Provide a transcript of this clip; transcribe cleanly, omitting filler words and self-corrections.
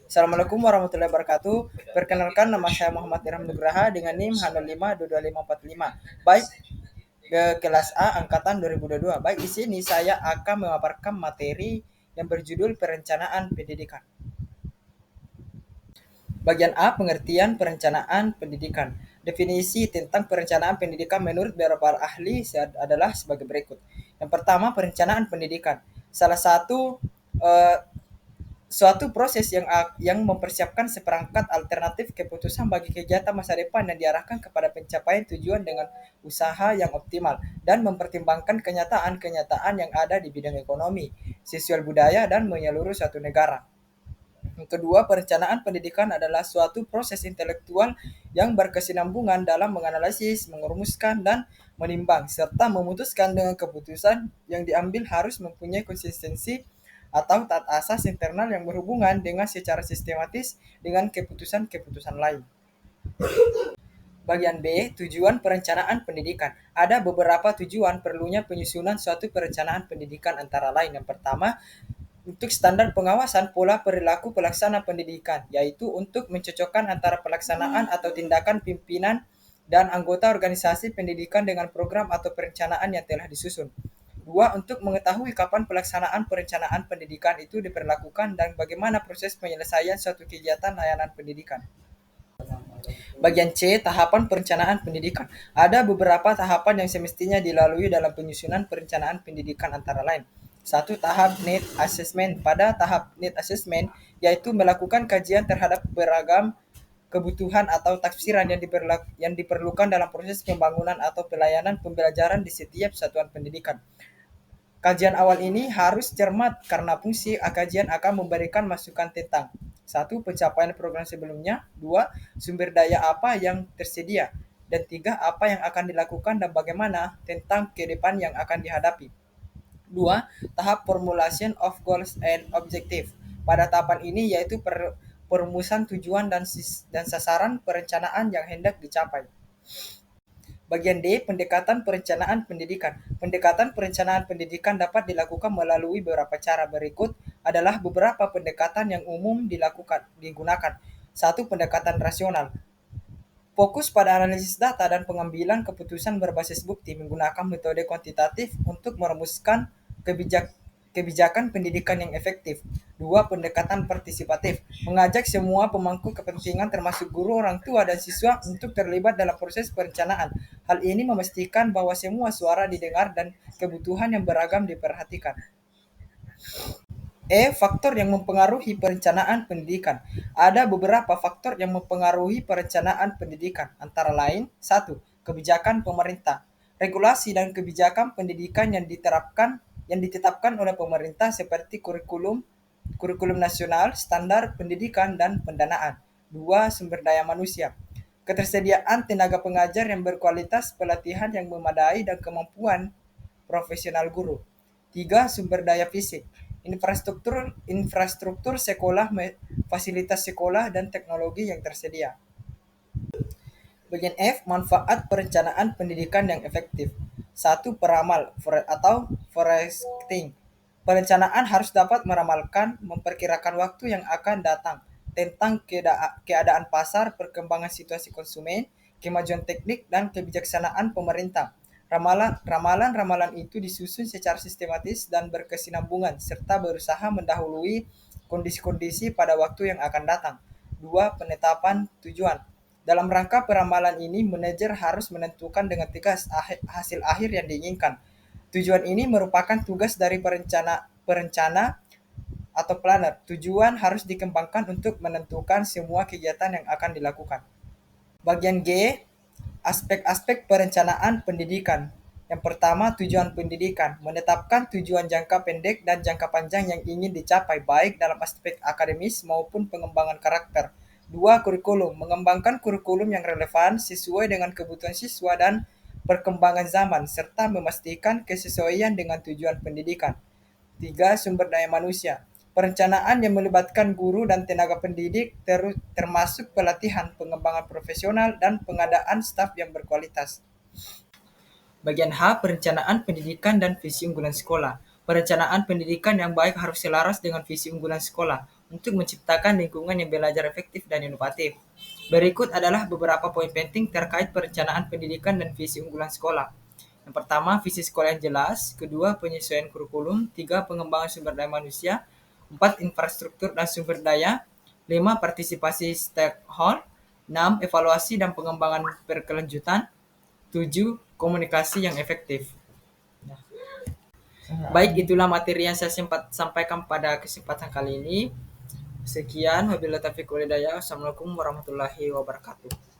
Assalamualaikum warahmatullahi wabarakatuh. Perkenalkan, nama saya Muhammad Irham Nugraha dengan NIM H052255. Baik, ke kelas A angkatan 2022. Baik, di sini saya akan memaparkan materi yang berjudul perencanaan pendidikan. Bagian A, pengertian perencanaan pendidikan. Definisi tentang perencanaan pendidikan menurut beberapa ahli adalah sebagai berikut. Yang pertama, perencanaan pendidikan. Salah satu eh, suatu proses yang mempersiapkan seperangkat alternatif keputusan bagi kegiatan masa depan yang diarahkan kepada pencapaian tujuan dengan usaha yang optimal dan mempertimbangkan kenyataan-kenyataan yang ada di bidang ekonomi, sosial budaya, dan menyeluruh suatu negara. Yang kedua, perencanaan pendidikan adalah suatu proses intelektual yang berkesinambungan dalam menganalisis, merumuskan, dan menimbang, serta memutuskan dengan keputusan yang diambil harus mempunyai konsistensi atau taat asas internal yang berhubungan dengan secara sistematis dengan keputusan-keputusan lain. Bagian B, tujuan perencanaan pendidikan. Ada beberapa tujuan perlunya penyusunan suatu perencanaan pendidikan antara lain. Yang pertama, untuk standar pengawasan pola perilaku pelaksana pendidikan, yaitu untuk mencocokkan antara pelaksanaan atau tindakan pimpinan dan anggota organisasi pendidikan dengan program atau perencanaan yang telah disusun. Dua, untuk mengetahui kapan pelaksanaan perencanaan pendidikan itu diperlakukan dan bagaimana proses penyelesaian suatu kegiatan layanan pendidikan. Bagian C, tahapan perencanaan pendidikan. Ada beberapa tahapan yang semestinya dilalui dalam penyusunan perencanaan pendidikan antara lain. Satu, tahap need assessment. Pada tahap need assessment, yaitu melakukan kajian terhadap beragam kebutuhan atau tafsiran yang diperlukan dalam proses pembangunan atau pelayanan pembelajaran di setiap satuan pendidikan. Kajian awal ini harus cermat karena fungsi kajian akan memberikan masukan tentang satu, pencapaian program sebelumnya, dua, sumber daya apa yang tersedia, dan tiga, apa yang akan dilakukan dan bagaimana tentang ke depan yang akan dihadapi. Dua, tahap formulation of goals and objective. Pada tahapan ini yaitu perumusan tujuan dan sasaran perencanaan yang hendak dicapai. Bagian D, pendekatan perencanaan pendidikan. Pendekatan perencanaan pendidikan dapat dilakukan melalui beberapa cara. Berikut adalah beberapa pendekatan yang umum digunakan. Satu, pendekatan rasional. Fokus pada analisis data dan pengambilan keputusan berbasis bukti menggunakan metode kuantitatif untuk merumuskan kebijakan pendidikan yang efektif. Dua, pendekatan partisipatif. Mengajak semua pemangku kepentingan termasuk guru, orang tua, dan siswa untuk terlibat dalam proses perencanaan. Hal ini memastikan bahwa semua suara didengar dan kebutuhan yang beragam diperhatikan. Faktor yang mempengaruhi perencanaan pendidikan. Ada beberapa faktor yang mempengaruhi perencanaan pendidikan, antara lain, satu, kebijakan pemerintah. Regulasi dan kebijakan pendidikan yang ditetapkan oleh pemerintah seperti kurikulum nasional, standar pendidikan, dan pendanaan. Dua, sumber daya manusia. Ketersediaan tenaga pengajar yang berkualitas, pelatihan yang memadai, dan kemampuan profesional guru. Tiga, sumber daya fisik. Infrastruktur sekolah, fasilitas sekolah, dan teknologi yang tersedia. Bagian F, manfaat perencanaan pendidikan yang efektif. Satu, peramal atau forecasting. Perencanaan harus dapat meramalkan, memperkirakan waktu yang akan datang tentang keadaan pasar, perkembangan situasi konsumen, kemajuan teknik, dan kebijaksanaan pemerintah. Ramalan-ramalan itu disusun secara sistematis dan berkesinambungan serta berusaha mendahului kondisi-kondisi pada waktu yang akan datang. Dua, penetapan tujuan. Dalam rangka peramalan ini, manajer harus menentukan dengan tegas hasil akhir yang diinginkan. Tujuan ini merupakan tugas dari perencana atau planner. Tujuan harus dikembangkan untuk menentukan semua kegiatan yang akan dilakukan. Bagian G, aspek-aspek perencanaan pendidikan. Yang pertama, tujuan pendidikan. Menetapkan tujuan jangka pendek dan jangka panjang yang ingin dicapai, baik dalam aspek akademis maupun pengembangan karakter. Dua, kurikulum. Mengembangkan kurikulum yang relevan sesuai dengan kebutuhan siswa dan perkembangan zaman, serta memastikan kesesuaian dengan tujuan pendidikan. Tiga, sumber daya manusia. Perencanaan yang melibatkan guru dan tenaga pendidik termasuk pelatihan, pengembangan profesional, dan pengadaan staf yang berkualitas. Bagian H, perencanaan pendidikan dan visi unggulan sekolah. Perencanaan pendidikan yang baik harus selaras dengan visi unggulan sekolah. untuk menciptakan lingkungan yang belajar efektif dan inovatif. Berikut adalah beberapa poin penting terkait perencanaan pendidikan dan visi unggulan sekolah. Yang pertama, visi sekolah yang jelas. Kedua, penyesuaian kurikulum. Tiga, pengembangan sumber daya manusia. Empat, infrastruktur dan sumber daya. Lima, partisipasi stakeholder. Enam, evaluasi dan pengembangan berkelanjutan. Tujuh, komunikasi yang efektif. Baik, itulah materi yang saya sempat sampaikan pada kesempatan kali ini. Sekian, wabillahi taufiq walhidayah. Wassalamualaikum warahmatullahi wabarakatuh.